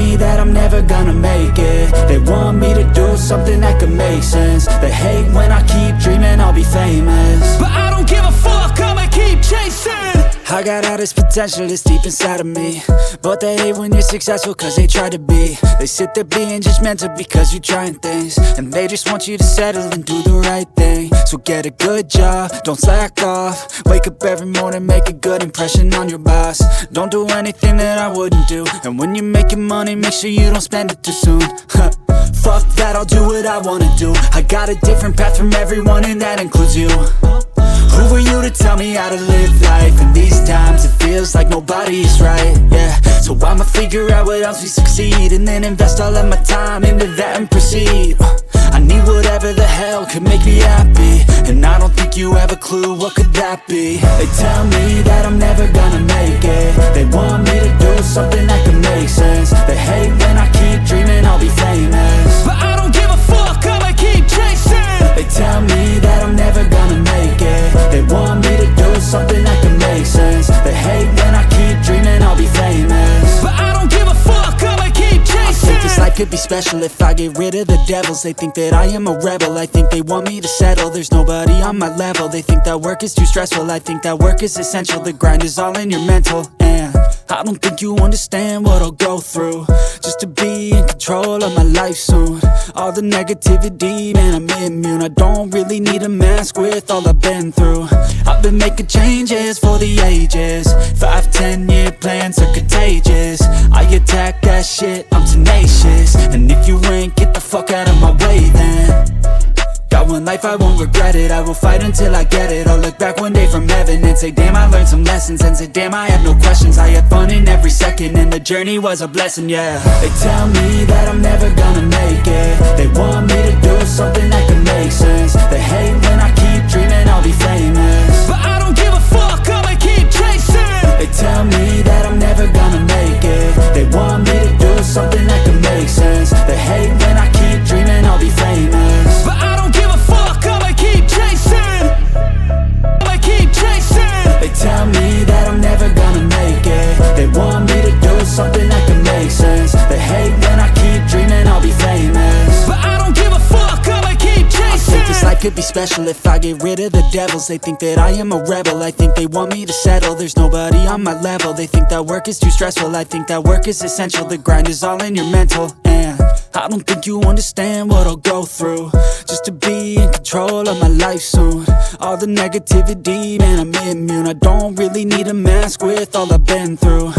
me that I'm never gonna make it. They want me to do something that could make sense. They hate when I keep dreaming I'll be famous, but I don't give a fuck, I'ma keep chasing. I got all this potential that's deep inside of me, but they hate when you're successful cause they try to be. They sit there being judgmental because you're trying things, and they just want you to settle and do the right thing. So get a good job, don't slack off. Wake up every morning, make a good impression on your boss. Don't do anything that I wouldn't do, and when you're making money, make sure you don't spend it too soon. Fuck that, I'll do what I wanna do. I got a different path from everyone, and that includes you. Who are you to tell me how to live life? In these times it feels like nobody's right, yeah. So I'ma figure out what else we succeed, and then invest all of my time into that and proceed. I need whatever the hell could make me happy, and I don't think you have a clue what could that be. They tell me that I'm never gonna make it. They want me to do something that could make sense. They hate when I keep dreaming I'll be famous, but I don't give a fuck, I'ma keep chasing. They tell me that I'm never gonna make it. They want me to do something that can make sense. They hate when I keep dreaming I'll be famous, but I don't give a fuck, I'ma keep chasing. I think this life could be special if I get rid of the devils. They think that I am a rebel, I think they want me to settle. There's nobody on my level. They think that work is too stressful, I think that work is essential. The grind is all in your mental, and I don't think you understand what I'll go through just to be in control of my life soon. All the negativity, man, I'm immune. I don't really need a mask with all I've been through. I've been making changes for the ages. 5-10 year plans are contagious. I attack that shit, I'm tenacious. And if you ain't, get the fuck out of my way then. Got one life, I won't regret it. I will fight until I get it. I'll look back one day from heaven and say, damn, I learned some lessons. And say, damn, I have no questions. I had fun in every second, and the journey was a blessing, yeah. They tell me that I'm never gonna make it. They want me to do something that can make sense. They hate when I keep dreaming I'll be famous, but I don't give a fuck, I'ma keep chasing. They tell me that I'm never gonna make it. They want me to do something that can make sense. They hate when I keep dreaming I'll be famous, but I don't give a fuck, I'ma keep chasing. I'ma keep chasing. They tell me that I'm never gonna make it. They want me to do something that can make sense. They hate when I keep dreaming I'll be famous, but I don't give a fuck, I'ma keep chasing. I think this life could be special if I get rid of the devils. They think that I am a rebel, I think they want me to settle. There's nobody on my level. They think that work is too stressful, I think that work is essential. The grind is all in your mental, and I don't think you understand what I'll go through just to be in control of my life soon. All the negativity, man, I'm immune. I don't really need a mask with all I've been through.